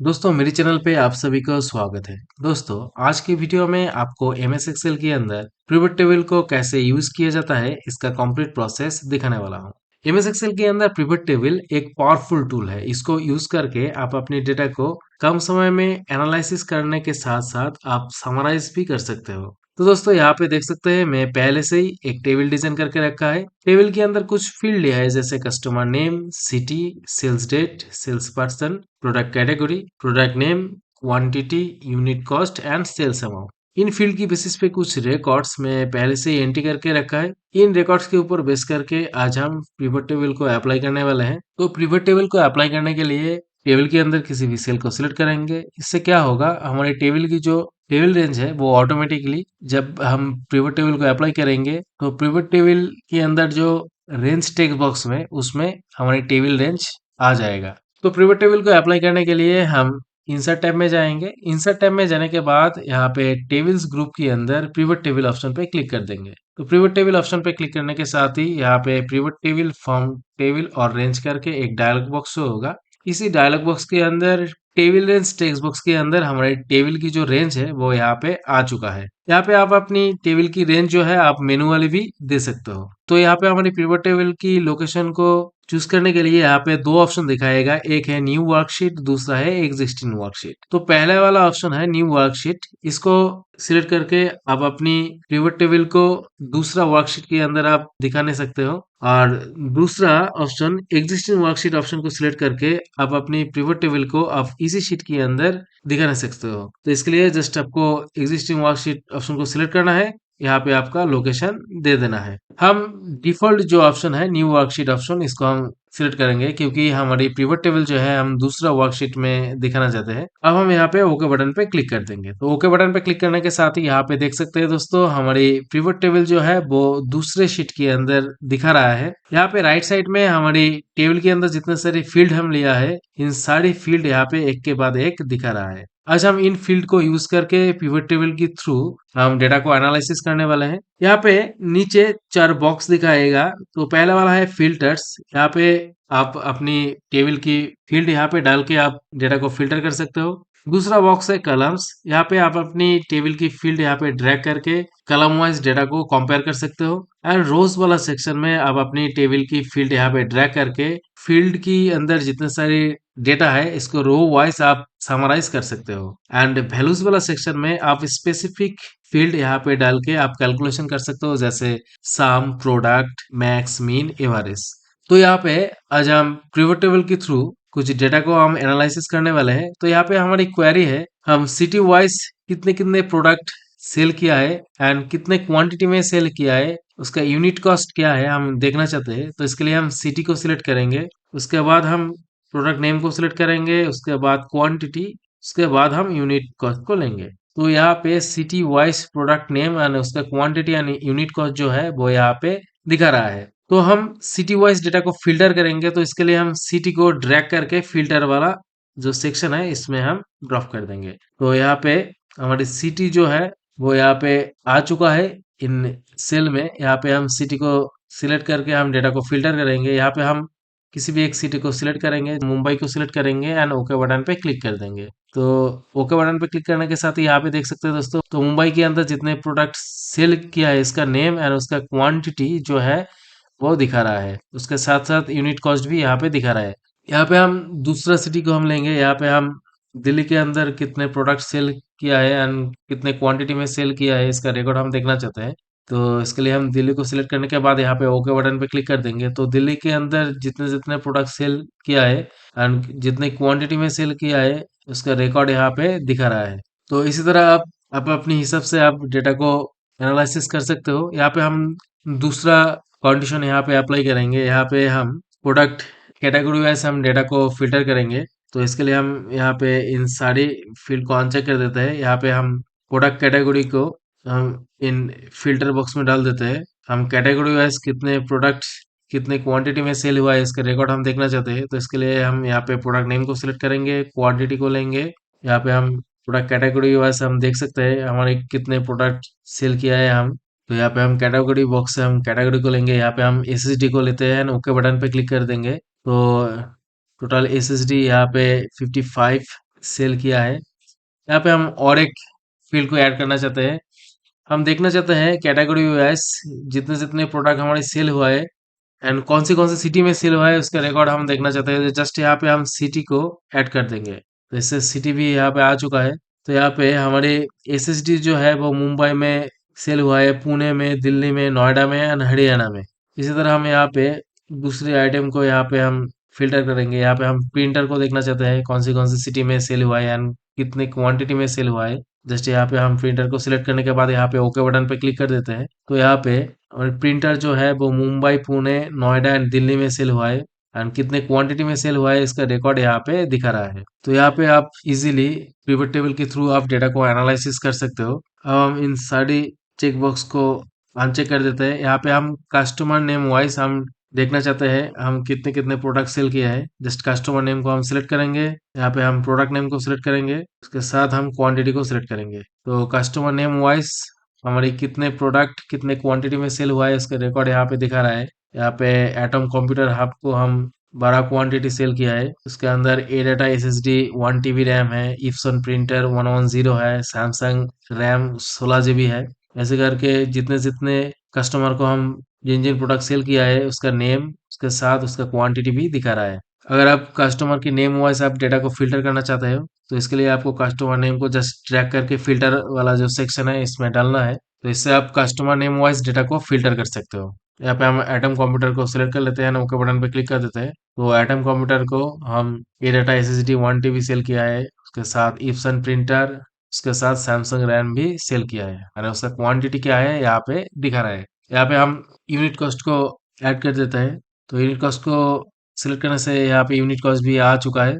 दोस्तों मेरे चैनल पे आप सभी का स्वागत है। दोस्तों आज की वीडियो में आपको एमएस एक्सेल के अंदर पिवट टेबल को कैसे यूज किया जाता है इसका कंप्लीट प्रोसेस दिखाने वाला हूँ। एमएस एक्सेल के अंदर पिवट टेबल एक पावरफुल टूल है। इसको यूज करके आप अपने डेटा को कम समय में एनालिसिस करने के साथ साथ आप समराइज भी कर सकते हो। तो दोस्तों यहाँ पे देख सकते हैं मैं पहले से ही एक टेबल डिजाइन करके रखा है। टेबल के अंदर कुछ फील्ड लिया है जैसे customer name, city, sales date, sales person, product category, product name, quantity, unit cost and sales amount. इन फील्ड की बेसिस पे कुछ रिकॉर्ड्स में पहले से ही एंट्री करके रखा है। इन रिकॉर्ड्स के ऊपर बेस करके आज हम पिवट टेबल को अप्लाई करने वाले हैं। तो पिवट टेबल को अप्लाई करने के लिए टेबल के अंदर किसी भी सेल को सिलेक्ट करेंगे। इससे क्या होगा, हमारे टेबल की जो टेबल रेंज है वो ऑटोमेटिकली जब हम पिवट टेबल को अप्लाई करेंगे तो पिवट टेबल के अंदर जो रेंज टेक्स्ट बॉक्स में उसमें हमारी टेबल रेंज आ जाएगा। तो पिवट टेबल को अप्लाई करने के लिए हम इंसर्ट टैब में जाएंगे। इंसर्ट टैब में जाने के बाद यहाँ पे टेबल्स ग्रुप के अंदर पिवट टेबल ऑप्शन पे क्लिक कर देंगे। तो पिवट टेबल ऑप्शन पे क्लिक करने के साथ ही यहाँ पे पिवट टेबल, फॉर्म टेबल और रेंज करके एक डायलॉग बॉक्स शो होगा। इसी डायलॉग बॉक्स के अंदर टेबल रेंज टेक्स्ट बॉक्स के अंदर हमारे टेबल की जो रेंज है वो यहाँ पे आ चुका है। यहाँ पे आप अपनी टेबल की रेंज जो है आप मैन्युअली भी दे सकते हो। तो यहाँ पे हमारी पिवट टेबल की लोकेशन को चूज करने के लिए यहाँ पे दो ऑप्शन दिखाएगा, एक है न्यू वर्कशीट, दूसरा है एग्जिस्टिंग वर्कशीट। तो पहले वाला ऑप्शन है न्यू वर्कशीट, इसको सिलेक्ट करके आप अपनी पिवट टेबल को दूसरा वर्कशीट के अंदर आप दिखा नहीं सकते हो। और दूसरा ऑप्शन एग्जिस्टिंग वर्कशीट ऑप्शन को सिलेक्ट करके आप अपनी पिवट टेबल को आप इसी शीट के अंदर दिखा नहीं सकते हो। तो इसके लिए जस्ट आपको एग्जिस्टिंग वर्कशीट ऑप्शन को सिलेक्ट करना है, यहाँ पे आपका लोकेशन दे देना है। हम डिफॉल्ट जो ऑप्शन है न्यू वर्कशीट ऑप्शन, इसको हम सिलेक्ट करेंगे क्योंकि हमारी पिवट टेबल जो है हम दूसरा वर्कशीट में दिखाना चाहते हैं। अब हम यहाँ पे ओके बटन पे क्लिक कर देंगे। तो ओके बटन पे क्लिक करने के साथ ही यहाँ पे देख सकते हैं दोस्तों हमारी पिवट टेबल जो है वो दूसरे शीट के अंदर दिखा रहा है। यहाँ पे राइट साइड में हमारी टेबल के अंदर जितने सारे फील्ड हम लिया है इन सारी फील्ड यहाँ पे एक के बाद एक दिखा रहा है। आज हम इन फील्ड को यूज करके पिवट टेबल के थ्रू हम डेटा को एनालिसिस करने वाले हैं। यहाँ पे नीचे चार बॉक्स दिखाएगा। तो पहला वाला है फिल्टर्स। यहाँ पे आप अपनी टेबल की फील्ड यहाँ पे डाल के आप डेटा को फिल्टर कर सकते हो। दूसरा बॉक्स है कलम्स। यहाँ पे आप अपनी टेबल की फील्ड यहाँ पे ड्रैग करके कलम वाइज डेटा को कंपेयर कर सकते हो। एंड रोज वाला सेक्शन में आप अपनी टेबल की फील्ड यहाँ पे ड्रैग करके फील्ड की अंदर जितने सारे डेटा है इसको रो वाइज आप समराइज कर सकते हो। एंड वैल्यूज वाला सेक्शन में आप स्पेसिफिक फील्ड यहाँ पे डाल के आप कैलकुलेशन कर सकते हो जैसे सम, प्रोडक्ट, मैक्स, मीन, एवरेज। तो यहाँ पे आज हम पिवट टेबल के थ्रू कुछ डेटा को हम एनालिसिस करने वाले हैं। तो यहाँ पे हमारी क्वेरी है, हम सिटी वाइज कितने कितने प्रोडक्ट सेल किया है एंड कितने क्वांटिटी में सेल किया है, उसका यूनिट कॉस्ट क्या है हम देखना चाहते हैं। तो इसके लिए हम सिटी को सिलेक्ट करेंगे, उसके बाद हम प्रोडक्ट नेम को सिलेक्ट करेंगे, उसके बाद क्वांटिटी, उसके बाद हम यूनिट कॉस्ट को लेंगे। तो यहाँ पे city wise product name and उसका क्वांटिटी एंड यूनिट कॉस्ट जो है वो यहाँ पे दिखा रहा है। तो हम सिटी वाइज डेटा को फिल्टर करेंगे। तो इसके लिए हम सिटी को ड्रैग करके फिल्टर वाला जो सेक्शन है इसमें हम ड्रॉप कर देंगे। तो यहाँ पे हमारी सिटी जो है वो यहाँ पे आ चुका है इन सेल में। यहाँ पे हम सिटी को सिलेक्ट करके हम डेटा को फिल्टर करेंगे। यहाँ पे हम किसी भी एक सिटी को सिलेक्ट करेंगे, मुंबई को सिलेक्ट करेंगे एंड ओके बटन पे क्लिक कर देंगे। तो ओके बटन पे क्लिक करने के साथ ही यहाँ पे देख सकते हैं दोस्तों, तो मुंबई के अंदर जितने प्रोडक्ट सेल किया है इसका नेम एंड उसका क्वांटिटी जो है वो दिखा रहा है। उसके साथ साथ यूनिट कॉस्ट भी यहाँ पे दिखा रहा है। यहाँ पे हम दूसरा सिटी को हम लेंगे। यहाँ पे हम दिल्ली के अंदर कितने प्रोडक्ट सेल किया है एंड कितने क्वांटिटी में सेल किया है इसका रिकॉर्ड हम देखना चाहते हैं। तो इसके लिए हम दिल्ली को सिलेक्ट करने के बाद यहाँ पे ओके बटन पे क्लिक कर देंगे। तो दिल्ली के अंदर जितने जितने प्रोडक्ट सेल किया है एंड जितने क्वांटिटी में सेल किया है उसका रिकॉर्ड यहाँ पे दिखा रहा है। तो इसी तरह आप अपने हिसाब से आप डेटा को एनालिसिस कर सकते हो। यहाँ पे हम दूसरा कंडीशन यहाँ पे अप्लाई करेंगे। यहाँ पे हम प्रोडक्ट कैटेगरी वाइज हम डेटा को फिल्टर करेंगे। तो इसके लिए हम यहाँ पे इन सारी फील्ड को अनचेक कर देते हैं। यहाँ पे हम प्रोडक्ट कैटेगरी को हम इन फिल्टर बॉक्स में डाल देते हैं। हम कैटेगरी वाइज कितने प्रोडक्ट कितने क्वांटिटी में सेल हुआ है इसका रिकॉर्ड हम देखना चाहते हैं। तो इसके लिए हम यहाँ पे प्रोडक्ट नेम को सिलेक्ट करेंगे, क्वांटिटी को लेंगे। यहाँ पे हम प्रोडक्ट कैटेगरी वाइज हम देख सकते हैं हमारे कितने प्रोडक्ट सेल किया है हम। तो यहाँ पे हम कैटेगरी बॉक्स से हम कैटेगरी को लेंगे। यहाँ पे हम एसएसडी को लेते हैं, ओके बटन पे क्लिक कर देंगे। तो टोटल एसएसडी यहाँ पे 55 सेल किया है। यहाँ पे हम और एक फील्ड को ऐड करना चाहते हैं। हम देखना चाहते हैं कैटेगरी वाइज जितने जितने प्रोडक्ट हमारे सेल हुआ है एंड कौन सी सिटी में सेल हुआ है उसका रिकॉर्ड हम देखना चाहते हैं। जस्ट यहाँ पे हम सिटी को ऐड कर देंगे, तो इससे सिटी भी यहाँ पे आ चुका है। तो यहाँ पे हमारे एसएसडी जो है वो मुंबई में सेल हुआ है, पुणे में, दिल्ली में, नोएडा में एंड हरियाणा में। इसी तरह हम यहाँ पे दूसरे आइटम को यहाँ पे हम फिल्टर करेंगे। यहाँ पे हम प्रिंटर को देखना चाहते हैं कौन सी सिटी में सेल हुआ है एंड कितने क्वांटिटी में सेल हुआ है। जस्ट यहाँ पे हम प्रिंटर को सिलेक्ट करने के बाद यहाँ पे ओके बटन पे क्लिक कर देते हैं। तो यहाँ पे और प्रिंटर जो है वो मुंबई, पुणे, नोएडा एंड दिल्ली में सेल हुआ है एंड कितने क्वांटिटी में सेल हुआ है इसका रिकॉर्ड यहाँ पे दिखा रहा है। तो यहाँ पे आप इजीली पिवट टेबल के थ्रू आप डेटा को एनालिसिस कर सकते हो। अब हम इन सारी चेक बॉक्स को अनचेक कर देते हैं। यहाँ पे हम कस्टमर नेम वाइज हम देखना चाहते हैं हम कितने कितने प्रोडक्ट सेल किया है। जस्ट कस्टमर नेम को हम सिलेक्ट करेंगे, यहाँ पे हम प्रोडक्ट नेम को सिलेक्ट करेंगे, उसके साथ हम क्वांटिटी को सिलेक्ट करेंगे। तो कस्टमर नेम वाइज हमारी कितने प्रोडक्ट कितने क्वांटिटी में सेल हुआ है इसका रिकॉर्ड यहाँ पे दिखा रहा है। यहाँ पे एटम कंप्यूटर हब को हम बड़ा क्वांटिटी सेल किया है। उसके अंदर ए डाटा एसएसडी 1 TB रैम है, इप्सन प्रिंटर 110 है, सैमसंग रैम 16 GB है। ऐसे करके जितने जितने कस्टमर को हम जिन जिन प्रोडक्ट सेल किया है उसका नेम उसके साथ उसका क्वांटिटी भी दिखा रहा है। अगर आप कस्टमर की नेम वाइज आप डेटा को फिल्टर करना चाहते हो तो इसके लिए आपको कस्टमर नेम को जस्ट ट्रैक करके फिल्टर वाला जो सेक्शन है इसमें डालना है। तो इससे आप कस्टमर नेम वाइज डेटा को फिल्टर कर सकते हो। यहाँ पे हम एटम कंप्यूटर को सिलेक्ट कर लेते हैं, ओके बटन पे क्लिक कर देते हैं। तो एटम कंप्यूटर को हम ये डाटा एसएसडी 1 TB सेल किया है, उसके साथ इप्सन प्रिंटर, उसके साथ सैमसंग रैम भी सेल किया है और उसका क्वांटिटी क्या है यहाँ पे दिखा रहा है। यहाँ पे हम यूनिट कॉस्ट को ऐड कर देते हैं। तो यूनिट कॉस्ट को सिलेक्ट करने से यहाँ पे यूनिट कॉस्ट भी आ चुका है।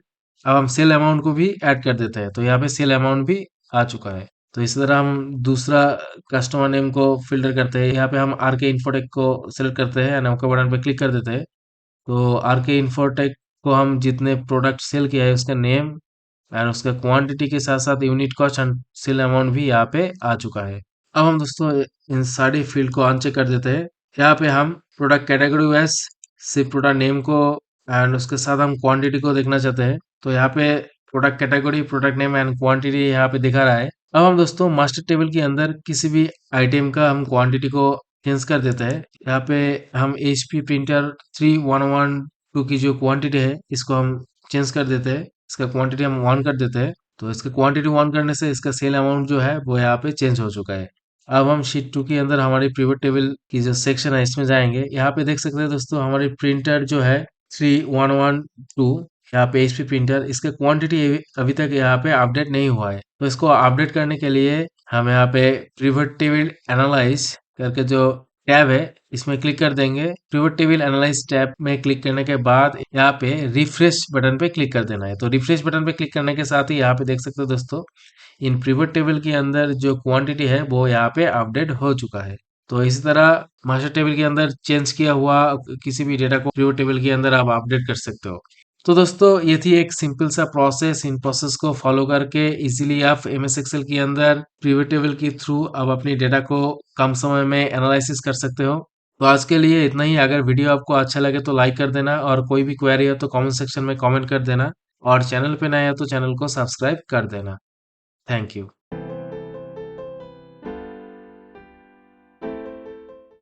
अब हम सेल अमाउंट को भी ऐड कर देते हैं, तो यहाँ पे सेल अमाउंट भी आ चुका है। तो इसी तरह हम दूसरा कस्टमर नेम को फिल्टर करते हैं। यहाँ पे हम आर के इन्फोटेक को सिलेक्ट करते हैं एंड ओके बटन पे क्लिक कर देते हैं। तो आर के इन्फोटेक को हम जितने प्रोडक्ट सेल किया है उसका नेम एंड उसका क्वांटिटी के साथ साथ unit cost and sale amount भी यहाँ पे आ चुका है। अब हम दोस्तों इन सारी फील्ड को अनचेक कर देते हैं। यहाँ पे हम प्रोडक्ट कैटेगरी वाइज सिर्फ प्रोडक्ट नेम को एंड उसके साथ हम क्वांटिटी को देखना चाहते हैं। तो यहाँ पे product category, product name and quantity यहाँ पे दिखा रहा है। अब हम दोस्तों मास्टर टेबल के अंदर किसी भी आइटम का हम क्वांटिटी को चेंज कर देते हैं। यहाँ पे हम एचपी प्रिंटर 3112 की जो क्वांटिटी है इसको हम चेंज कर देते हैं। इसका क्वांटिटी हम 1 कर देते हैं। तो इसका क्वांटिटी 1 करने से इसका सेल अमाउंट जो है वो यहाँ पे चेंज हो चुका है। अब हम शीट 2 के अंदर हमारी पिवट टेबल की जो सेक्शन है इसमें जाएंगे। यहाँ पे देख सकते हैं दोस्तों हमारी प्रिंटर जो है 3112, यहाँ पे एचपी प्रिंटर, इसका क्वांटिटी अभी तक यहाँ पे अपडेट नहीं हुआ है। तो इसको अपडेट करने के लिए हम यहाँ पे पिवट टेबल एनालाइज करके जो टैब है इसमें क्लिक कर देंगे। पिवट टेबल एनालाइज टैब में क्लिक करने के बाद यहाँ पे रिफ्रेश बटन पे क्लिक कर देना है। तो रिफ्रेश बटन पे क्लिक करने के साथ ही यहाँ पे देख सकते हो दोस्तों इन पिवट टेबल के अंदर जो क्वांटिटी है वो यहाँ पे अपडेट हो चुका है। तो इसी तरह मास्टर टेबल के अंदर चेंज किया हुआ किसी भी डेटा को पिवट टेबल के अंदर आप अपडेट कर सकते हो। तो दोस्तों ये थी एक सिंपल सा प्रोसेस। इन प्रोसेस को फॉलो करके इजीली आप एमएस एक्सेल के अंदर पिवट टेबल के थ्रू आप अपनी डेटा को कम समय में एनालिसिस कर सकते हो। तो आज के लिए इतना ही। अगर वीडियो आपको अच्छा लगे तो लाइक कर देना और कोई भी क्वेरी हो तो कमेंट सेक्शन में कमेंट कर देना और चैनल पे नया हो तो चैनल को सब्सक्राइब कर देना। Thank you.